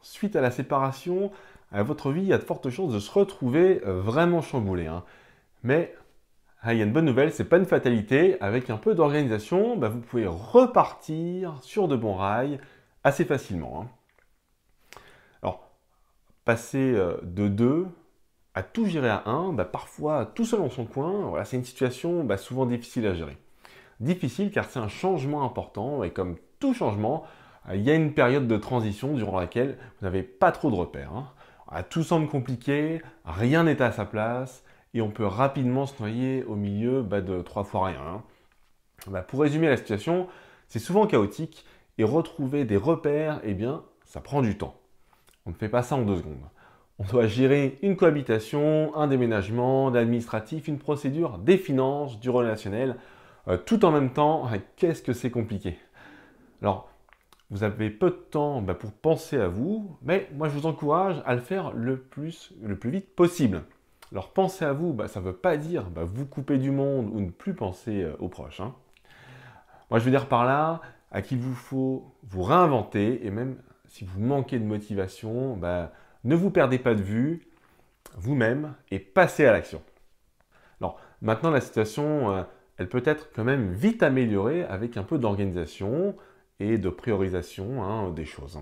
suite à la séparation, votre vie a de fortes chances de se retrouver vraiment chamboulée, hein. Mais il y a une bonne nouvelle, c'est pas une fatalité. Avec un peu d'organisation, vous pouvez repartir sur de bons rails assez facilement, hein. Alors, passer de 2 à tout gérer à 1, parfois tout seul dans son coin, voilà, c'est une situation souvent difficile à gérer. Difficile car c'est un changement important et comme tout changement, il y a une période de transition durant laquelle vous n'avez pas trop de repères, hein. Tout semble compliqué, rien n'est à sa place et on peut rapidement se noyer au milieu de 3 fois rien, hein. Pour résumer la situation, c'est souvent chaotique et retrouver des repères, eh bien, ça prend du temps. On ne fait pas ça en 2 secondes. On doit gérer une cohabitation, un déménagement, l'administratif, une procédure, des finances, du relationnel, tout en même temps. Qu'est-ce que c'est compliqué? Alors, vous avez peu de temps pour penser à vous, mais moi je vous encourage à le faire le plus vite possible. Alors, penser à vous, ça ne veut pas dire vous couper du monde ou ne plus penser aux proches, hein. Moi je veux dire par là qu'il vous faut vous réinventer et même si vous manquez de motivation, ne vous perdez pas de vue vous-même et passez à l'action. Alors maintenant la situation, elle peut être quand même vite améliorée avec un peu d'organisation et de priorisation, hein, des choses.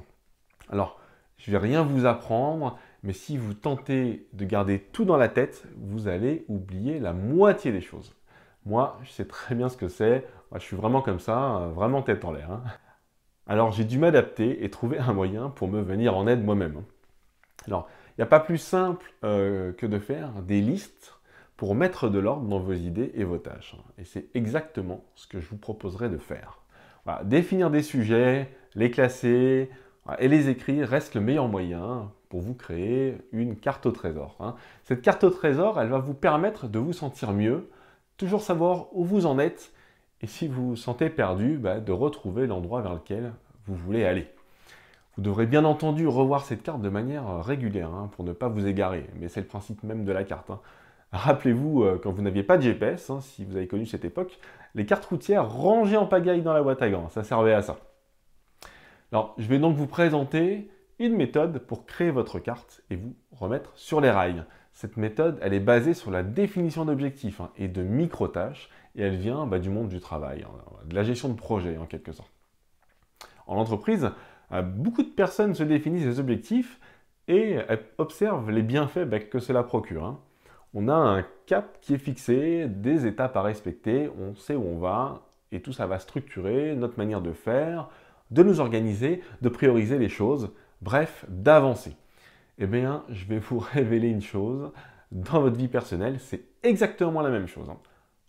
Alors je ne vais rien vous apprendre, mais si vous tentez de garder tout dans la tête, vous allez oublier la moitié des choses. Moi, je sais très bien ce que c'est. Moi, je suis vraiment comme ça, vraiment tête en l'air, hein. Alors j'ai dû m'adapter et trouver un moyen pour me venir en aide moi-même, hein. Alors, il n'y a pas plus simple que de faire des listes pour mettre de l'ordre dans vos idées et vos tâches, hein. Et c'est exactement ce que je vous proposerai de faire. Voilà, définir des sujets, les classer voilà, et les écrire reste le meilleur moyen pour vous créer une carte au trésor, hein. Cette carte au trésor, elle va vous permettre de vous sentir mieux, toujours savoir où vous en êtes et si vous vous sentez perdu, de retrouver l'endroit vers lequel vous voulez aller. Vous devrez bien entendu revoir cette carte de manière régulière, hein, pour ne pas vous égarer, mais c'est le principe même de la carte, hein. Rappelez-vous, quand vous n'aviez pas de GPS, hein, si vous avez connu cette époque, les cartes routières rangées en pagaille dans la boîte à gants, ça servait à ça. Alors, je vais donc vous présenter une méthode pour créer votre carte et vous remettre sur les rails. Cette méthode, elle est basée sur la définition d'objectifs, hein, et de micro-tâches, et elle vient du monde du travail, hein, de la gestion de projet en quelque sorte. En entreprise, beaucoup de personnes se définissent des objectifs et observent les bienfaits que cela procure, hein. On a un cap qui est fixé, des étapes à respecter, on sait où on va et tout ça va structurer notre manière de faire, de nous organiser, de prioriser les choses, bref, d'avancer. Eh bien, je vais vous révéler une chose, dans votre vie personnelle, c'est exactement la même chose, hein.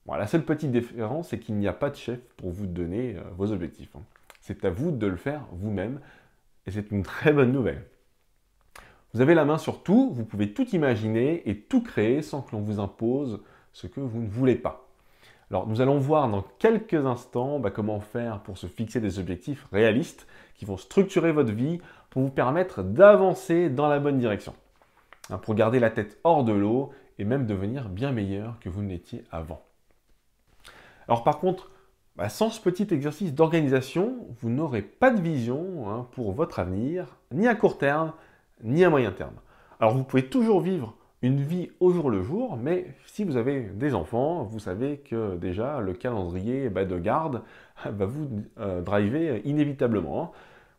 Bon, la seule petite différence, c'est qu'il n'y a pas de chef pour vous donner vos objectifs, hein. C'est à vous de le faire vous-même et c'est une très bonne nouvelle. Vous avez la main sur tout, vous pouvez tout imaginer et tout créer sans que l'on vous impose ce que vous ne voulez pas. Alors nous allons voir dans quelques instants comment faire pour se fixer des objectifs réalistes qui vont structurer votre vie pour vous permettre d'avancer dans la bonne direction, hein, pour garder la tête hors de l'eau et même devenir bien meilleur que vous ne l'étiez avant. Alors par contre, sans ce petit exercice d'organisation, vous n'aurez pas de vision, hein, pour votre avenir, ni à court terme, ni à moyen terme. Alors vous pouvez toujours vivre une vie au jour le jour, mais si vous avez des enfants, vous savez que déjà le calendrier de garde va vous driver inévitablement, hein.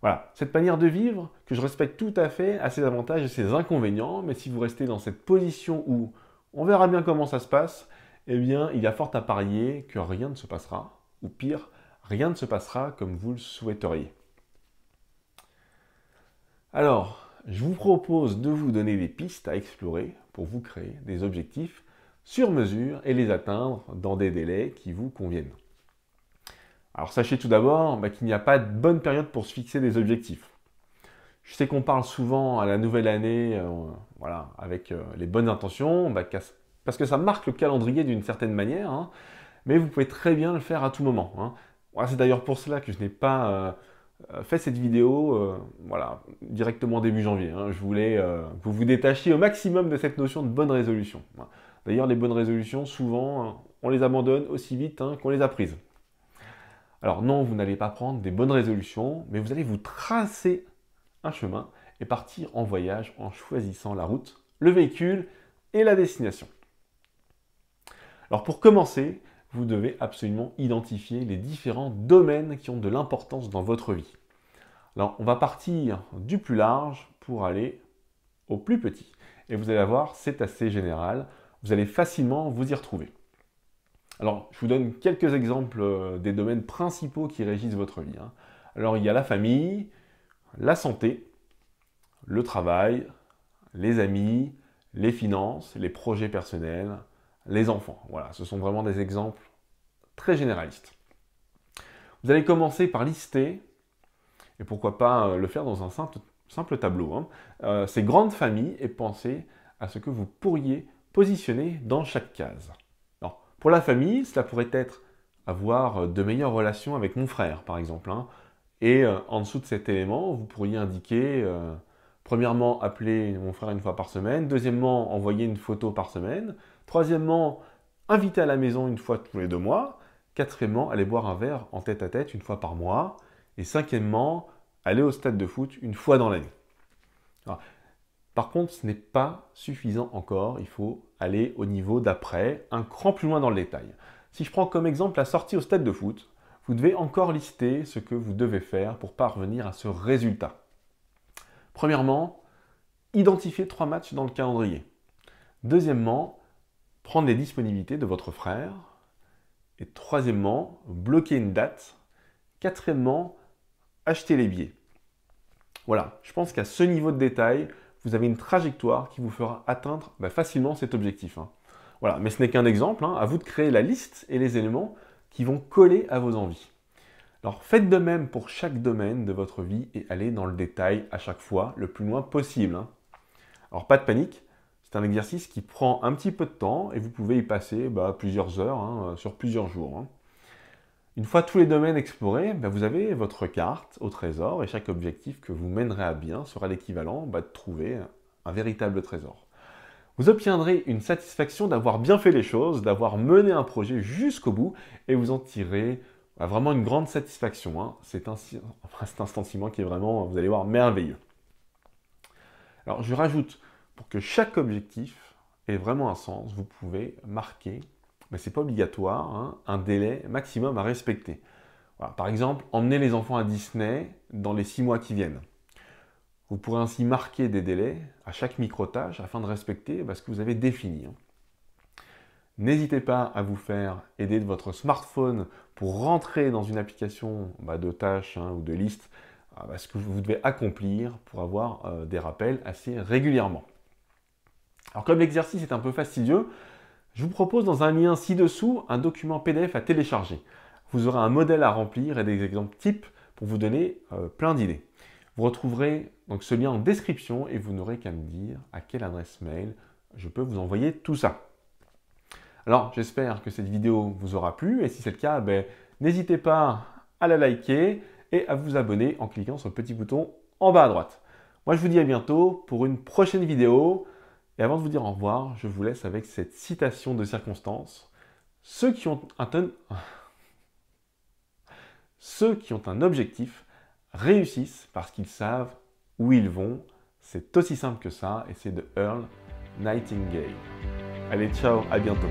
Voilà, cette manière de vivre, que je respecte tout à fait, a ses avantages et ses inconvénients, mais si vous restez dans cette position où on verra bien comment ça se passe, eh bien il y a fort à parier que rien ne se passera, ou pire, rien ne se passera comme vous le souhaiteriez. Alors, je vous propose de vous donner des pistes à explorer pour vous créer des objectifs sur mesure et les atteindre dans des délais qui vous conviennent. Alors sachez tout d'abord qu'il n'y a pas de bonne période pour se fixer des objectifs. Je sais qu'on parle souvent à la nouvelle année, voilà, avec les bonnes intentions, parce que ça marque le calendrier d'une certaine manière, hein, mais vous pouvez très bien le faire à tout moment, hein. Voilà, c'est d'ailleurs pour cela que je n'ai pas fait cette vidéo voilà, directement début janvier, hein. Je voulais que vous vous détachiez au maximum de cette notion de bonne résolution. D'ailleurs, les bonnes résolutions, souvent, on les abandonne aussi vite, hein, qu'on les a prises. Alors non, vous n'allez pas prendre des bonnes résolutions, mais vous allez vous tracer un chemin et partir en voyage en choisissant la route, le véhicule et la destination. Alors pour commencer, vous devez absolument identifier les différents domaines qui ont de l'importance dans votre vie. Alors on va partir du plus large pour aller au plus petit. Et vous allez voir, c'est assez général. Vous allez facilement vous y retrouver. Alors, je vous donne quelques exemples des domaines principaux qui régissent votre vie. Alors, il y a la famille, la santé, le travail, les amis, les finances, les projets personnels, les enfants. Voilà, ce sont vraiment des exemples très généralistes. Vous allez commencer par lister, et pourquoi pas le faire dans un simple tableau, ces grandes familles et penser à ce que vous pourriez positionner dans chaque case. Alors, pour la famille, cela pourrait être avoir de meilleures relations avec mon frère, par exemple. Et en dessous de cet élément, vous pourriez indiquer, premièrement, appeler mon frère une fois par semaine. Deuxièmement, envoyer une photo par semaine. Troisièmement, inviter à la maison une fois tous les 2 mois. Quatrièmement, aller boire un verre en tête-à-tête une fois par mois. Et cinquièmement, aller au stade de foot une fois dans l'année. Par contre, ce n'est pas suffisant encore. Il faut aller au niveau d'après, un cran plus loin dans le détail. Si je prends comme exemple la sortie au stade de foot, vous devez encore lister ce que vous devez faire pour parvenir à ce résultat. Premièrement, identifier 3 matchs dans le calendrier. Deuxièmement, prendre les disponibilités de votre frère. Et troisièmement, bloquer une date. Quatrièmement, acheter les billets. Voilà, je pense qu'à ce niveau de détail, vous avez une trajectoire qui vous fera atteindre facilement cet objectif. Voilà, mais ce n'est qu'un exemple, à vous de créer la liste et les éléments qui vont coller à vos envies. Alors faites de même pour chaque domaine de votre vie et allez dans le détail à chaque fois le plus loin possible. Alors pas de panique, c'est un exercice qui prend un petit peu de temps et vous pouvez y passer plusieurs heures, sur plusieurs jours. Une fois tous les domaines explorés, vous avez votre carte au trésor et chaque objectif que vous mènerez à bien sera l'équivalent de trouver un véritable trésor. Vous obtiendrez une satisfaction d'avoir bien fait les choses, d'avoir mené un projet jusqu'au bout et vous en tirez vraiment une grande satisfaction. C'est un sentiment qui est vraiment, vous allez voir, merveilleux. Alors je rajoute, pour que chaque objectif ait vraiment un sens, vous pouvez marquer, mais ce n'est pas obligatoire, un délai maximum à respecter. Voilà, par exemple, emmener les enfants à Disney dans les 6 mois qui viennent. Vous pourrez ainsi marquer des délais à chaque micro-tâche afin de respecter ce que vous avez défini. N'hésitez pas à vous faire aider de votre smartphone pour rentrer dans une application de tâches ou de listes ce que vous devez accomplir pour avoir des rappels assez régulièrement. Alors comme l'exercice est un peu fastidieux, je vous propose dans un lien ci-dessous un document PDF à télécharger. Vous aurez un modèle à remplir et des exemples types pour vous donner plein d'idées. Vous retrouverez donc ce lien en description et vous n'aurez qu'à me dire à quelle adresse mail je peux vous envoyer tout ça. Alors j'espère que cette vidéo vous aura plu et si c'est le cas, n'hésitez pas à la liker et à vous abonner en cliquant sur le petit bouton en bas à droite. Moi je vous dis à bientôt pour une prochaine vidéo. Et avant de vous dire au revoir, je vous laisse avec cette citation de circonstance. Ceux qui ont un objectif réussissent parce qu'ils savent où ils vont. C'est aussi simple que ça et c'est de Earl Nightingale. Allez, ciao, à bientôt.